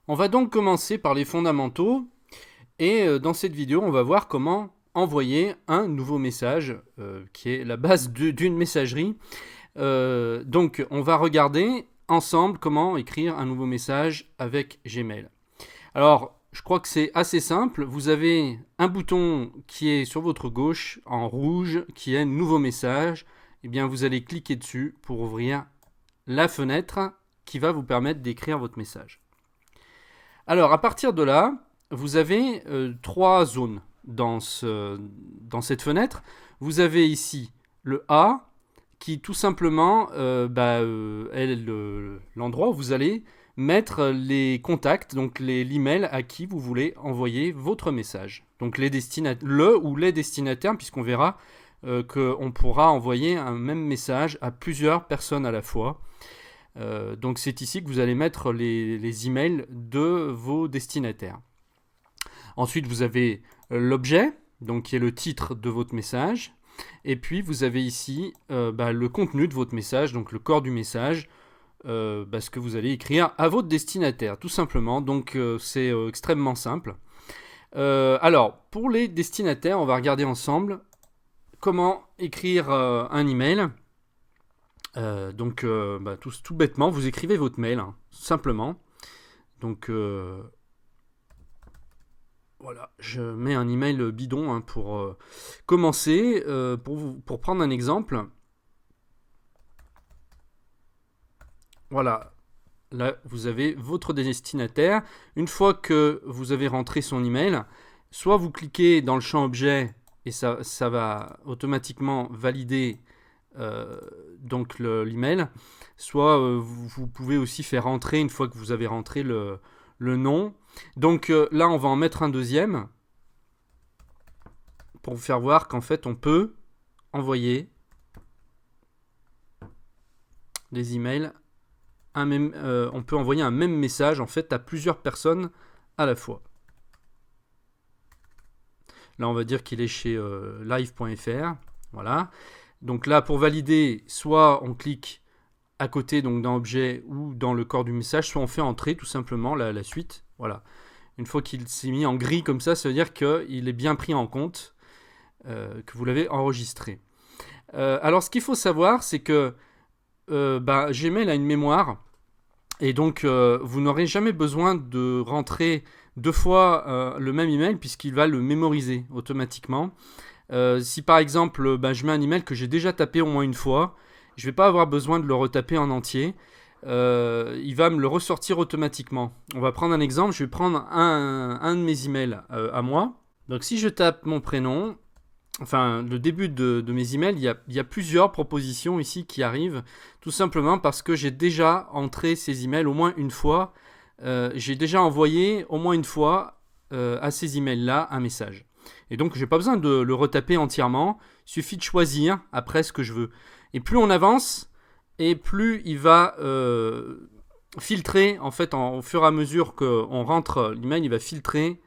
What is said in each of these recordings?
On va donc commencer par les fondamentaux et dans cette vidéo on va voir comment envoyer un nouveau message qui est la base d'une messagerie. Donc on va regarder ensemble comment écrire un nouveau message avec Gmail. Alors je crois que c'est assez simple, vous avez un bouton qui est sur votre gauche en rouge qui est nouveau message, et bien vous allez cliquer dessus pour ouvrir la fenêtre qui va vous permettre d'écrire votre message. Alors, à partir de là, vous avez trois zones dans cette fenêtre. Vous avez ici le A, qui tout simplement est l'endroit où vous allez mettre les contacts, donc l'email à qui vous voulez envoyer votre message. Donc le ou les destinataires, puisqu'on verra qu'on pourra envoyer un même message à plusieurs personnes à la fois. Donc c'est ici que vous allez mettre les emails de vos destinataires. Ensuite vous avez l'objet, donc qui est le titre de votre message. Et puis vous avez ici le contenu de votre message, donc le corps du message, ce que vous allez écrire à votre destinataire, tout simplement. Donc c'est extrêmement simple. Alors pour les destinataires, on va regarder ensemble comment écrire un email. Tout bêtement, vous écrivez votre mail, hein, simplement. Donc voilà, je mets un email bidon pour commencer. Pour prendre un exemple, voilà, là vous avez votre destinataire. Une fois que vous avez rentré son email, soit vous cliquez dans le champ objet et ça va automatiquement valider donc l'email, soit vous pouvez aussi faire rentrer une fois que vous avez rentré le nom. Donc là on va en mettre un deuxième pour vous faire voir qu'en fait on peut envoyer des emails, on peut envoyer un même message en fait à plusieurs personnes à la fois. Là on va dire qu'il est chez live.fr, voilà. Donc là, pour valider, soit on clique à côté, donc dans objet ou dans le corps du message, soit on fait entrer tout simplement la suite. Voilà. Une fois qu'il s'est mis en gris comme ça veut dire qu'il est bien pris en compte, que vous l'avez enregistré. Alors, ce qu'il faut savoir, c'est que Gmail a une mémoire, et donc vous n'aurez jamais besoin de rentrer deux fois le même email, puisqu'il va le mémoriser automatiquement. Si par exemple je mets un email que j'ai déjà tapé au moins une fois, je ne vais pas avoir besoin de le retaper en entier. Il va me le ressortir automatiquement. On va prendre un exemple, je vais prendre un de mes emails à moi. Donc si je tape mon prénom, enfin le début de mes emails, il y a plusieurs propositions ici qui arrivent, tout simplement parce que j'ai déjà entré ces emails au moins une fois. J'ai déjà envoyé au moins une fois à ces emails-là un message. Et donc, je n'ai pas besoin de le retaper entièrement. Il suffit de choisir après ce que je veux. Et plus on avance, et plus il va filtrer, en fait, au fur et à mesure qu'on rentre l'email, il va filtrer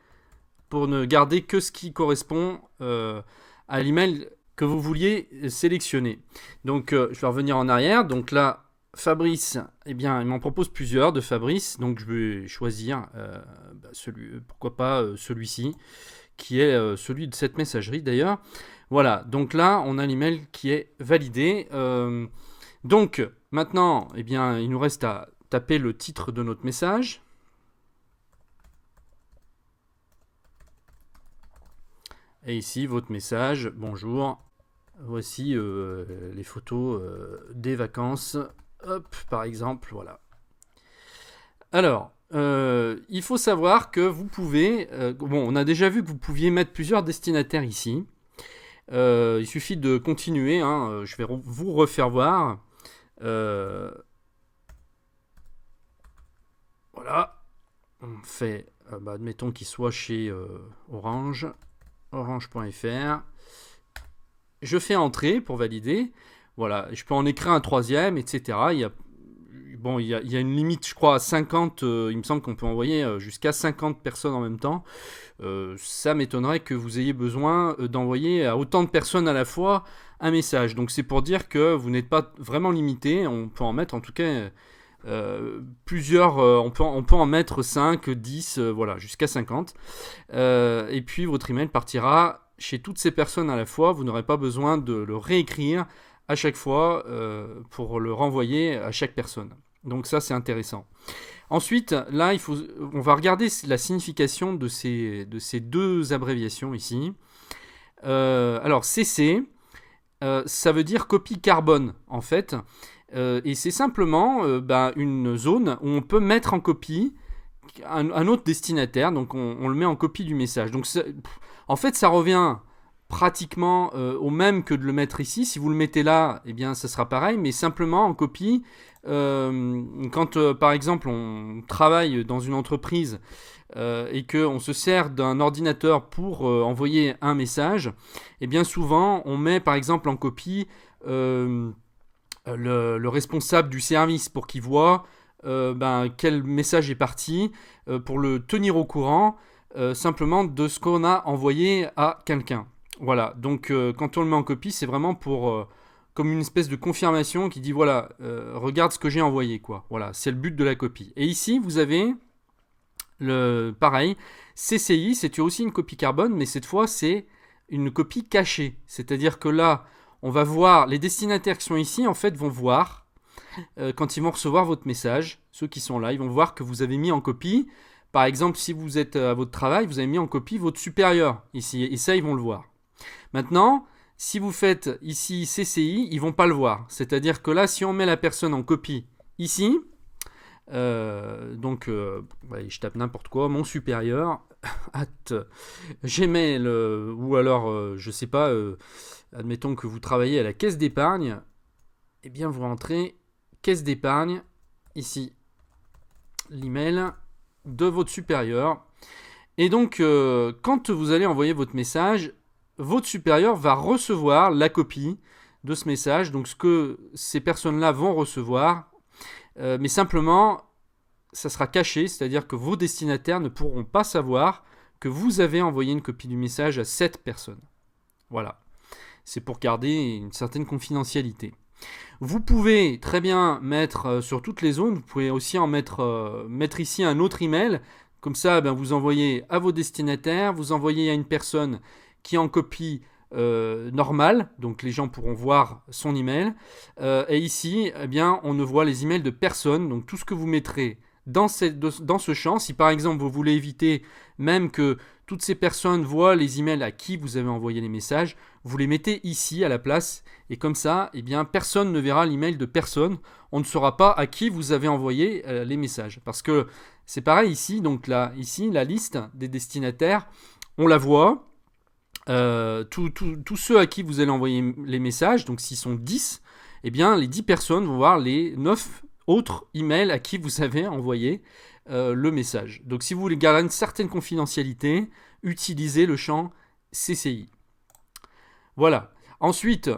pour ne garder que ce qui correspond à l'email que vous vouliez sélectionner. Donc, je vais revenir en arrière. Donc là, Fabrice, eh bien, il m'en propose plusieurs de Fabrice. Donc, je vais choisir pourquoi pas celui-ci, qui est celui de cette messagerie d'ailleurs. Voilà, donc là, on a l'email qui est validé. Donc, maintenant, eh bien, il nous reste à taper le titre de notre message. Et ici, votre message, bonjour, voici les photos des vacances, hop, par exemple, voilà. Alors, il faut savoir que vous pouvez... on a déjà vu que vous pouviez mettre plusieurs destinataires ici. Il suffit de continuer. Je vais vous refaire voir. Voilà. On fait... admettons qu'il soit chez Orange. Orange.fr. Je fais entrer pour valider. Voilà. Je peux en écrire un troisième, etc. Il y a une limite, je crois, à 50. Il me semble qu'on peut envoyer jusqu'à 50 personnes en même temps. Ça m'étonnerait que vous ayez besoin d'envoyer à autant de personnes à la fois un message. Donc c'est pour dire que vous n'êtes pas vraiment limité. On peut en mettre en tout cas plusieurs, on peut en mettre 5, 10, voilà, jusqu'à 50. Et puis votre email partira chez toutes ces personnes à la fois. Vous n'aurez pas besoin de le réécrire à chaque fois pour le renvoyer à chaque personne. Donc ça, c'est intéressant. Ensuite, là, on va regarder la signification de ces deux abréviations ici. Alors, CC, ça veut dire copie carbone, en fait. Et c'est simplement une zone où on peut mettre en copie un autre destinataire. Donc, on le met en copie du message. Donc, en fait, ça revient pratiquement au même que de le mettre ici. Si vous le mettez là, eh bien, ça sera pareil, mais simplement en copie. Quand, par exemple, on travaille dans une entreprise et qu'on se sert d'un ordinateur pour envoyer un message, eh bien, souvent, on met, par exemple, en copie le responsable du service pour qu'il voit quel message est parti, pour le tenir au courant simplement de ce qu'on a envoyé à quelqu'un. Voilà, donc quand on le met en copie, c'est vraiment pour comme une espèce de confirmation qui dit voilà, regarde ce que j'ai envoyé, quoi. Voilà, c'est le but de la copie. Et ici, vous avez pareil, CCI, c'est aussi une copie carbone, mais cette fois, c'est une copie cachée. C'est-à-dire que là, on va voir, les destinataires qui sont ici, en fait, vont voir, quand ils vont recevoir votre message, ceux qui sont là, ils vont voir que vous avez mis en copie. Par exemple, si vous êtes à votre travail, vous avez mis en copie votre supérieur ici, et ça, ils vont le voir. Maintenant, si vous faites ici CCI, ils ne vont pas le voir. C'est-à-dire que là, si on met la personne en copie ici, je tape n'importe quoi, mon supérieur, Gmail, ou alors, je ne sais pas, admettons que vous travaillez à la caisse d'épargne, eh bien, vous rentrez caisse d'épargne, ici, l'email de votre supérieur. Et donc, quand vous allez envoyer votre message, votre supérieur va recevoir la copie de ce message, donc ce que ces personnes-là vont recevoir, mais simplement, ça sera caché, c'est-à-dire que vos destinataires ne pourront pas savoir que vous avez envoyé une copie du message à cette personne. Voilà, c'est pour garder une certaine confidentialité. Vous pouvez très bien mettre sur toutes les zones, vous pouvez aussi en mettre ici un autre email, comme ça vous envoyez à vos destinataires, vous envoyez à une personne qui est en copie normale, donc les gens pourront voir son email. Et ici, on ne voit les emails de personne, donc tout ce que vous mettrez dans ce champ, si par exemple vous voulez éviter même que toutes ces personnes voient les emails à qui vous avez envoyé les messages, vous les mettez ici à la place, et comme ça, personne ne verra l'email de personne, on ne saura pas à qui vous avez envoyé les messages. Parce que c'est pareil ici, donc là, ici, la liste des destinataires, on la voit. Tous ceux à qui vous allez envoyer les messages, donc s'ils sont 10, les 10 personnes vont voir les 9 autres emails à qui vous avez envoyé le message. Donc si vous voulez garder une certaine confidentialité, utilisez le champ CCI. Voilà. Ensuite,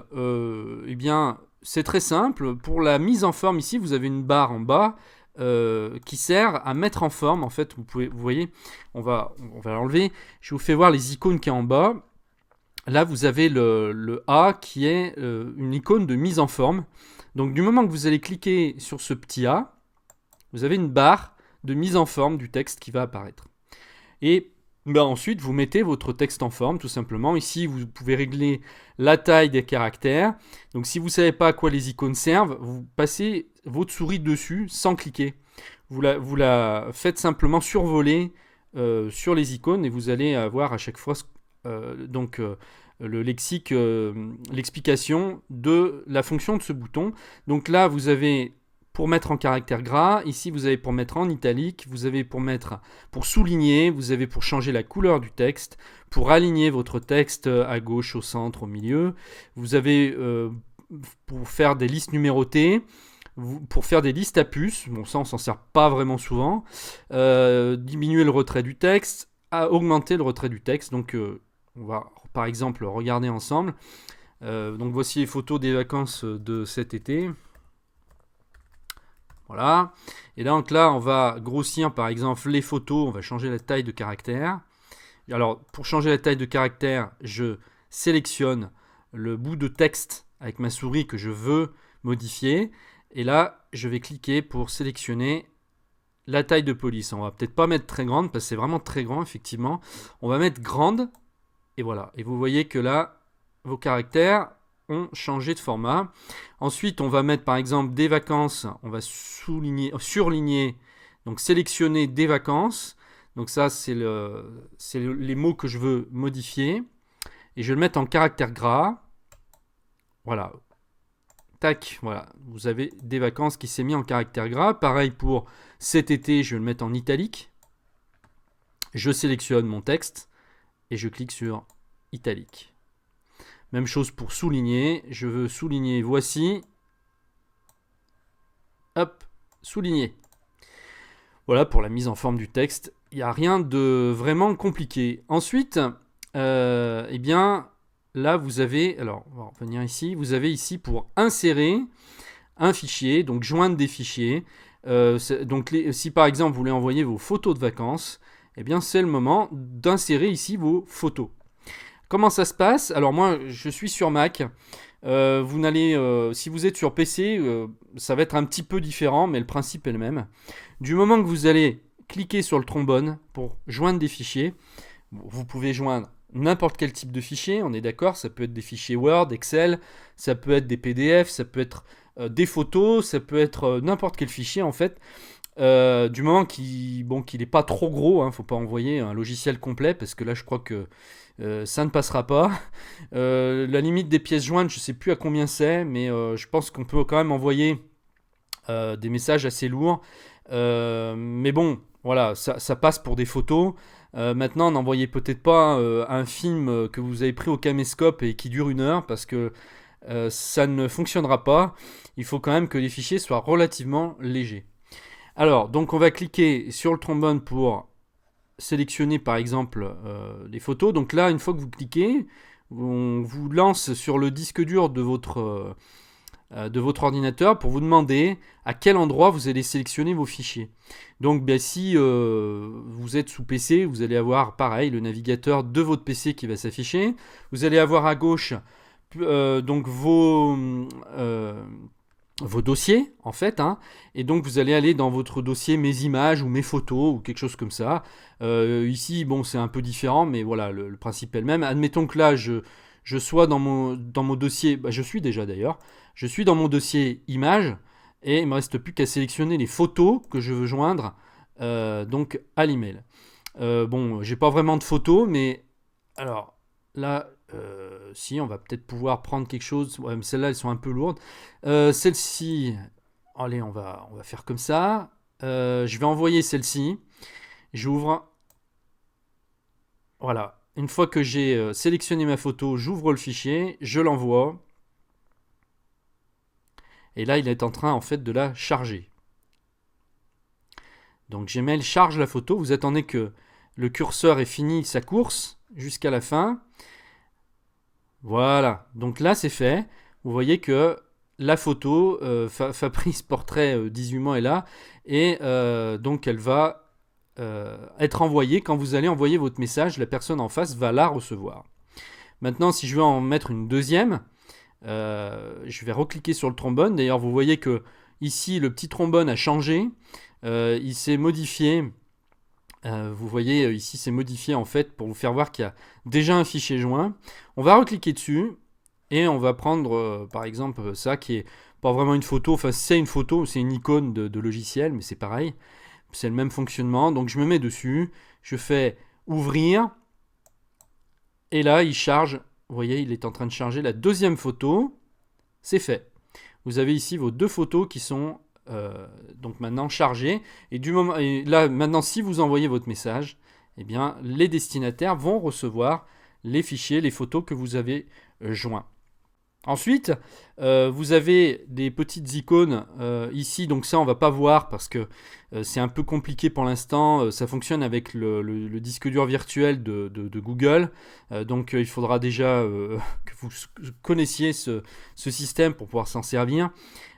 c'est très simple. Pour la mise en forme ici, vous avez une barre en bas qui sert à mettre en forme. En fait, vous voyez, on va l'enlever. Je vous fais voir les icônes qui sont en bas. Là, vous avez le A qui est une icône de mise en forme. Donc, du moment que vous allez cliquer sur ce petit A, vous avez une barre de mise en forme du texte qui va apparaître. Et ensuite, vous mettez votre texte en forme, tout simplement. Ici, vous pouvez régler la taille des caractères. Donc, si vous ne savez pas à quoi les icônes servent, vous passez votre souris dessus sans cliquer. Vous la faites simplement survoler sur les icônes et vous allez avoir à chaque fois le lexique, l'explication de la fonction de ce bouton. Donc là, vous avez pour mettre en caractère gras, ici vous avez pour mettre en italique, vous avez pour souligner, vous avez pour changer la couleur du texte, pour aligner votre texte à gauche, au centre, au milieu, vous avez pour faire des listes numérotées, pour faire des listes à puces, bon ça on s'en sert pas vraiment souvent, diminuer le retrait du texte, augmenter le retrait du texte, donc on va par exemple regarder ensemble. Donc voici les photos des vacances de cet été. Voilà. Et donc là, on va grossir par exemple les photos. On va changer la taille de caractère. Alors, pour changer la taille de caractère, je sélectionne le bout de texte avec ma souris que je veux modifier. Et là, je vais cliquer pour sélectionner la taille de police. On va peut-être pas mettre très grande parce que c'est vraiment très grand, effectivement. On va mettre grande. Et voilà. Et vous voyez que là, vos caractères ont changé de format. Ensuite, on va mettre par exemple des vacances. On va surligner, donc sélectionner des vacances. Donc ça, c'est les mots que je veux modifier. Et je vais le mettre en caractère gras. Voilà. Tac, voilà. Vous avez des vacances qui s'est mis en caractère gras. Pareil pour cet été, je vais le mettre en italique. Je sélectionne mon texte et je clique sur italique. Même chose pour souligner. Je veux souligner voici. Hop, souligner. Voilà pour la mise en forme du texte. Il n'y a rien de vraiment compliqué. Ensuite, eh bien, là vous avez, alors on va revenir ici, vous avez ici pour insérer un fichier, donc joindre des fichiers. Donc si par exemple vous voulez envoyer vos photos de vacances, eh bien c'est le moment d'insérer ici vos photos. Comment ça se passe? Alors moi je suis sur Mac. Si vous êtes sur PC, ça va être un petit peu différent, mais le principe est le même. Du moment que vous allez cliquer sur le trombone pour joindre des fichiers, vous pouvez joindre n'importe quel type de fichier, on est d'accord, ça peut être des fichiers Word, Excel, ça peut être des PDF, ça peut être des photos, ça peut être n'importe quel fichier en fait. Du moment qu'il n'est pas trop gros, faut pas envoyer un logiciel complet parce que là je crois que ça ne passera pas. La limite des pièces jointes, je sais plus à combien c'est, mais je pense qu'on peut quand même envoyer des messages assez lourds. Mais bon, voilà, ça passe pour des photos. Maintenant, n'envoyez peut-être pas un film que vous avez pris au caméscope et qui dure 1 heure parce que ça ne fonctionnera pas. Il faut quand même que les fichiers soient relativement légers. Alors, donc on va cliquer sur le trombone pour sélectionner par exemple les photos. Donc là, une fois que vous cliquez, on vous lance sur le disque dur de votre ordinateur pour vous demander à quel endroit vous allez sélectionner vos fichiers. Donc si vous êtes sous PC, vous allez avoir pareil le navigateur de votre PC qui va s'afficher. Vous allez avoir à gauche donc vos dossiers en fait, et donc vous allez aller dans votre dossier mes images ou mes photos ou quelque chose comme ça. Ici bon c'est un peu différent, mais voilà le principe est le même. Admettons que là je sois dans mon dossier, je suis déjà d'ailleurs, je suis dans mon dossier images et il me reste plus qu'à sélectionner les photos que je veux joindre donc à l'email. J'ai pas vraiment de photos, mais alors là si on va peut-être pouvoir prendre quelque chose. Ouais, mais celles-là elles sont un peu lourdes. Celle-ci, allez on va faire comme ça. Je vais envoyer celle-ci. J'ouvre. Voilà. Une fois que j'ai sélectionné ma photo, j'ouvre le fichier, je l'envoie. Et là, il est en train en fait de la charger. Donc Gmail charge la photo. Vous attendez que le curseur ait fini sa course jusqu'à la fin. Voilà. Donc là, c'est fait. Vous voyez que la photo, Fabrice Portrait 18 mois est là. Et donc elle va être envoyée. Quand vous allez envoyer votre message, la personne en face va la recevoir. Maintenant, si je veux en mettre une deuxième, je vais recliquer sur le trombone. D'ailleurs, vous voyez que ici, le petit trombone a changé. Il s'est modifié. Vous voyez, ici, c'est modifié en fait pour vous faire voir qu'il y a déjà un fichier joint. On va recliquer dessus et on va prendre, par exemple, ça qui est pas vraiment une photo. Enfin, c'est une photo, c'est une icône de logiciel, mais c'est pareil. C'est le même fonctionnement. Donc, je me mets dessus. Je fais ouvrir. Et là, il charge. Vous voyez, il est en train de charger la deuxième photo. C'est fait. Vous avez ici vos 2 photos qui sont donc maintenant chargées. Et là, maintenant, si vous envoyez votre message, eh bien, les destinataires vont recevoir les fichiers, les photos que vous avez joints. Ensuite, vous avez des petites icônes ici, donc ça on va pas voir parce que c'est un peu compliqué pour l'instant. Ça fonctionne avec le disque dur virtuel de Google, donc il faudra déjà que vous connaissiez ce système pour pouvoir s'en servir.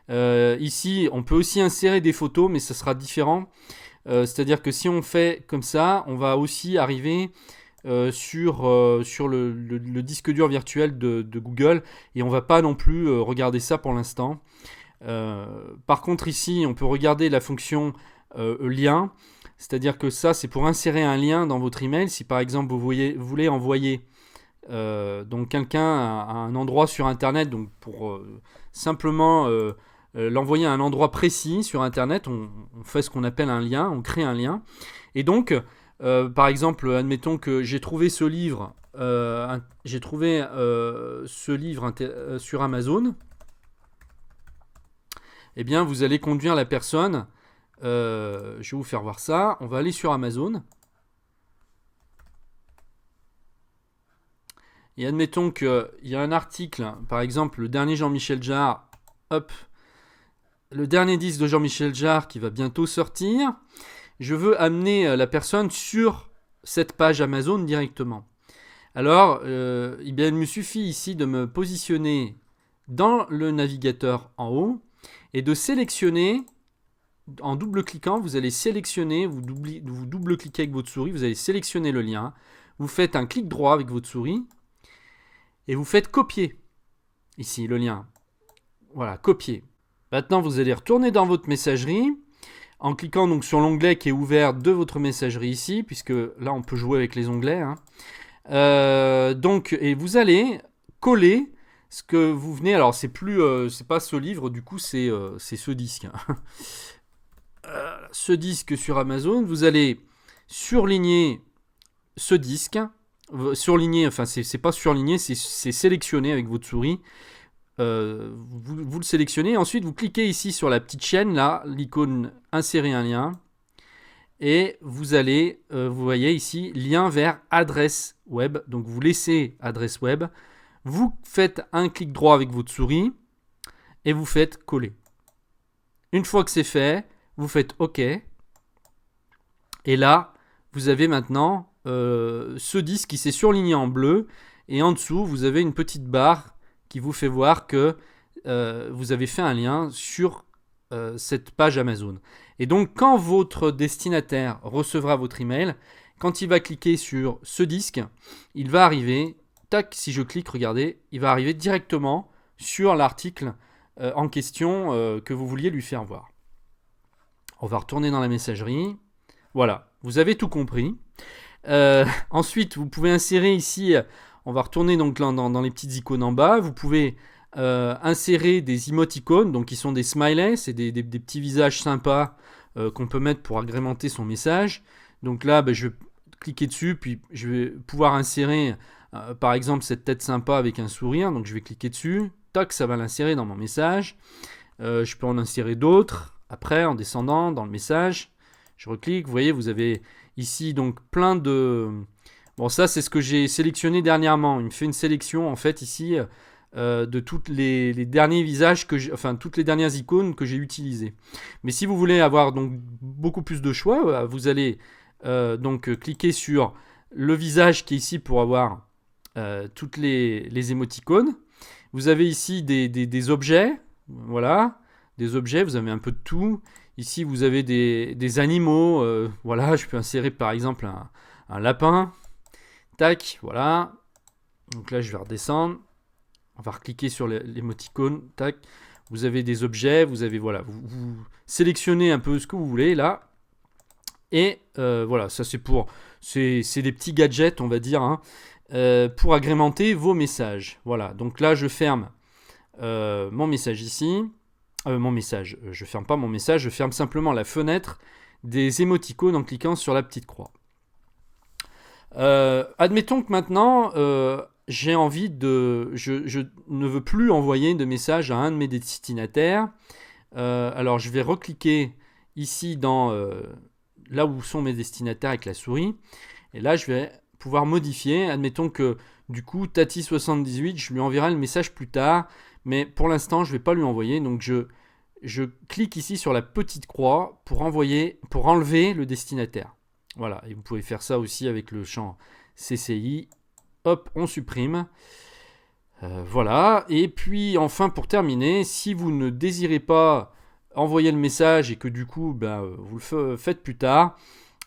Ici, on peut aussi insérer des photos, mais ça sera différent. C'est-à-dire que si on fait comme ça, on va aussi arriver sur le disque dur virtuel de Google et on va pas non plus regarder ça pour l'instant. Par contre, ici, on peut regarder la fonction lien. C'est-à-dire que ça, c'est pour insérer un lien dans votre email. Si par exemple, vous voulez envoyer donc quelqu'un à un endroit sur Internet, donc pour simplement l'envoyer à un endroit précis sur Internet, on fait ce qu'on appelle un lien, on crée un lien. Et donc, par exemple, admettons que j'ai trouvé ce livre, sur Amazon. Eh bien, vous allez conduire la personne. Je vais vous faire voir ça. On va aller sur Amazon. Et admettons qu'il y a un article, par exemple, le dernier Jean-Michel Jarre. Hop. Le dernier disque de Jean-Michel Jarre qui va bientôt sortir. Je veux amener la personne sur cette page Amazon directement. Alors, eh bien, il me suffit ici de me positionner dans le navigateur en haut et de sélectionner, en double-cliquant, vous allez sélectionner, vous double-cliquez avec votre souris, vous allez sélectionner le lien, vous faites un clic droit avec votre souris et vous faites copier ici le lien. Voilà, copier. Maintenant, vous allez retourner dans votre messagerie en cliquant donc sur l'onglet qui est ouvert de votre messagerie ici, puisque là, on peut jouer avec les onglets. Et vous allez coller ce que vous venez. Alors, c'est pas ce livre, du coup, c'est ce disque. Ce disque sur Amazon, vous allez surligner ce disque. Surligner, enfin, c'est pas surligner, c'est sélectionner avec votre souris. Vous le sélectionnez, ensuite vous cliquez ici sur la petite chaîne, là, l'icône insérer un lien, et vous allez, vous voyez ici, lien vers adresse web, donc vous laissez adresse web, vous faites un clic droit avec votre souris, et vous faites coller. Une fois que c'est fait, vous faites OK, et là, vous avez maintenant ce disque qui s'est surligné en bleu, et en dessous, vous avez une petite barre qui vous fait voir que vous avez fait un lien sur cette page Amazon. Et donc, quand votre destinataire recevra votre email, quand il va cliquer sur ce disque, il va arriver, tac, si je clique, regardez, il va arriver directement sur l'article en question que vous vouliez lui faire voir. On va retourner dans la messagerie. Voilà, vous avez tout compris. Ensuite, vous pouvez insérer ici... On va retourner donc dans les petites icônes en bas. Vous pouvez insérer des emoticônes, donc qui sont des smileys, c'est des petits visages sympas qu'on peut mettre pour agrémenter son message. Donc là, je vais cliquer dessus, puis je vais pouvoir insérer par exemple cette tête sympa avec un sourire. Donc je vais cliquer dessus, tac, ça va l'insérer dans mon message. Je peux en insérer d'autres. Après, en descendant dans le message, je reclique. Vous voyez, vous avez ici donc plein de... Bon, ça, c'est ce que j'ai sélectionné dernièrement. Il me fait une sélection, en fait, ici, de tous les derniers visages, toutes les dernières icônes que j'ai utilisées. Mais si vous voulez avoir donc beaucoup plus de choix, vous allez donc cliquer sur le visage qui est ici pour avoir toutes les émoticônes. Vous avez ici des objets, voilà, des objets, vous avez un peu de tout. Ici, vous avez des animaux, voilà, je peux insérer par exemple un lapin. Tac, voilà. Donc là, je vais redescendre. On va recliquer sur l'émoticône. Tac. Vous avez des objets. Vous avez, voilà, vous sélectionnez un peu ce que vous voulez là. Et voilà, ça c'est des petits gadgets, on va dire, pour agrémenter vos messages. Voilà. Donc là, je ferme mon message ici. Je ferme pas mon message. Je ferme simplement la fenêtre des émoticônes en cliquant sur la petite croix. Admettons que maintenant j'ai envie je ne veux plus envoyer de message à un de mes destinataires. Alors je vais recliquer ici dans là où sont mes destinataires avec la souris, et là je vais pouvoir modifier. Admettons que du coup Tati78, je lui enverrai le message plus tard, mais pour l'instant je vais pas lui envoyer. Donc je clique ici sur la petite croix pour enlever le destinataire. Voilà, et vous pouvez faire ça aussi avec le champ CCI. Hop, on supprime. Voilà, et puis enfin pour terminer, si vous ne désirez pas envoyer le message et que du coup vous le faites plus tard,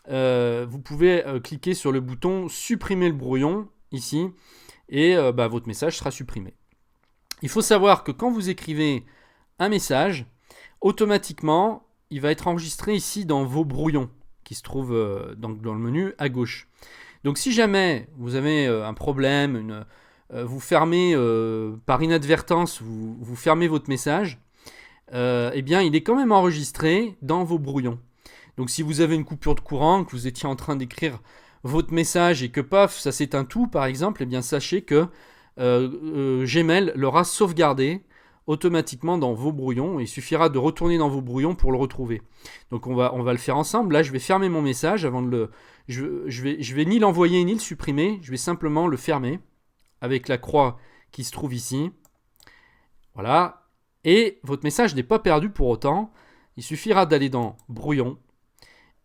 vous pouvez cliquer sur le bouton supprimer le brouillon ici, et votre message sera supprimé. Il faut savoir que quand vous écrivez un message, automatiquement, il va être enregistré ici dans vos brouillons, qui se trouvent dans le menu à gauche. Donc si jamais vous avez un problème, vous fermez par inadvertance, vous fermez votre message, eh bien il est quand même enregistré dans vos brouillons. Donc si vous avez une coupure de courant, que vous étiez en train d'écrire votre message et que paf, ça s'éteint tout par exemple, eh bien sachez que Gmail l'aura sauvegardé automatiquement dans vos brouillons. Il suffira de retourner dans vos brouillons pour le retrouver. Donc on va le faire ensemble. Là je vais fermer mon message avant de le... Je vais ni l'envoyer ni le supprimer, je vais simplement le fermer avec la croix qui se trouve ici. Voilà. Et votre message n'est pas perdu pour autant. Il suffira d'aller dans brouillon.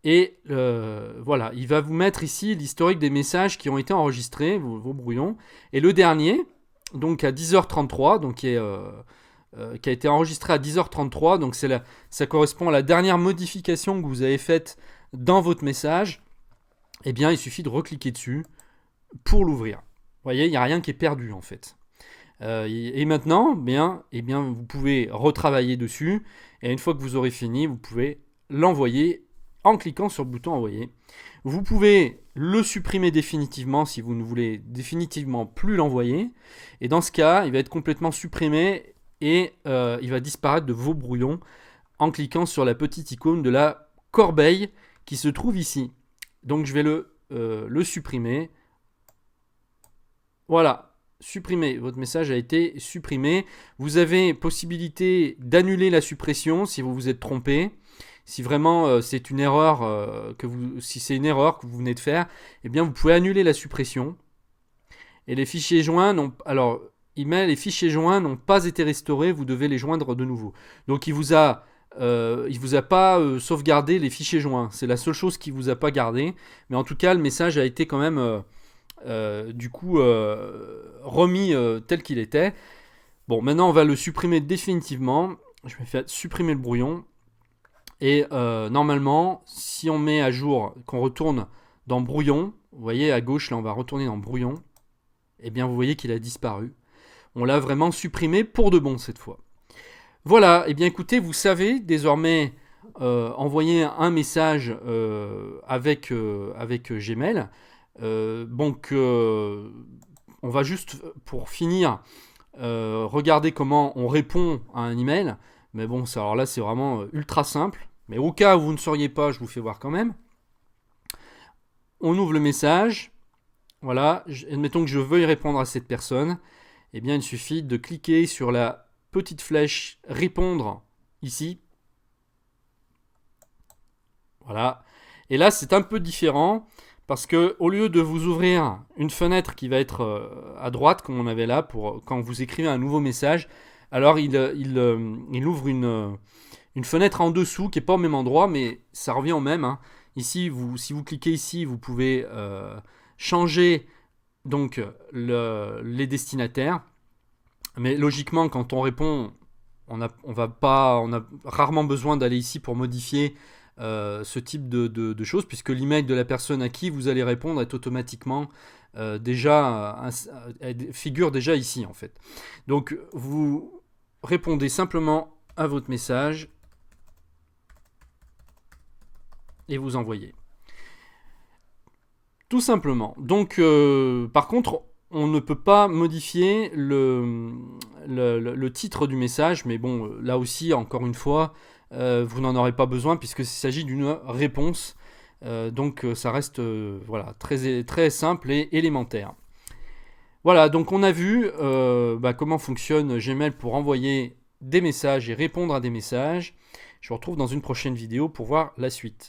Et voilà, il va vous mettre ici l'historique des messages qui ont été enregistrés, vos brouillons. Et le dernier, donc à 10h33, donc qui a été enregistré à 10h33, donc ça correspond à la dernière modification que vous avez faite dans votre message. Eh bien, il suffit de recliquer dessus pour l'ouvrir. Vous voyez, il n'y a rien qui est perdu en fait. Et maintenant, vous pouvez retravailler dessus. Et une fois que vous aurez fini, vous pouvez l'envoyer en cliquant sur le bouton envoyer. Vous pouvez le supprimer définitivement si vous ne voulez définitivement plus l'envoyer. Et dans ce cas, il va être complètement supprimé et il va disparaître de vos brouillons en cliquant sur la petite icône de la corbeille qui se trouve ici. Donc je vais le supprimer. Voilà, supprimer. Votre message a été supprimé. Vous avez possibilité d'annuler la suppression si vous vous êtes trompé. Si vraiment c'est une erreur si c'est une erreur que vous venez de faire, eh bien vous pouvez annuler la suppression. Et les fichiers joints les fichiers joints n'ont pas été restaurés, vous devez les joindre de nouveau. Donc il vous a pas sauvegardé les fichiers joints. C'est la seule chose qu'il vous a pas gardé. Mais en tout cas, le message a été quand même remis tel qu'il était. Bon, maintenant on va le supprimer définitivement. Je vais faire supprimer le brouillon. Et normalement, si on met à jour, qu'on retourne dans brouillon, vous voyez à gauche, là on va retourner dans brouillon, et bien vous voyez qu'il a disparu. On l'a vraiment supprimé pour de bon cette fois. Voilà, et bien écoutez, vous savez désormais envoyer un message avec Gmail. Donc on va juste, pour finir, regarder comment on répond à un email. Mais bon, alors là c'est vraiment ultra simple. Mais au cas où vous ne sauriez pas, je vous fais voir quand même. On ouvre le message. Voilà, admettons que je veuille répondre à cette personne. Eh bien, il suffit de cliquer sur la petite flèche répondre ici. Voilà. Et là, c'est un peu différent parce que au lieu de vous ouvrir une fenêtre qui va être à droite, comme on avait là, pour quand vous écrivez un nouveau message, alors il ouvre une fenêtre en dessous qui n'est pas au même endroit, mais ça revient au même. Hein. Ici, si vous cliquez ici, vous pouvez changer donc les destinataires. Mais logiquement, quand on répond, on a rarement besoin d'aller ici pour modifier ce type de choses, puisque l'email de la personne à qui vous allez répondre est automatiquement figure déjà ici en fait. Donc vous répondez simplement à votre message et vous envoyez. Tout simplement. Donc par contre, on ne peut pas modifier le titre du message, mais bon, là aussi, encore une fois, vous n'en aurez pas besoin puisqu'il s'agit d'une réponse. Donc ça reste voilà, très, très simple et élémentaire. Voilà, donc on a vu comment fonctionne Gmail pour envoyer des messages et répondre à des messages. Je vous retrouve dans une prochaine vidéo pour voir la suite.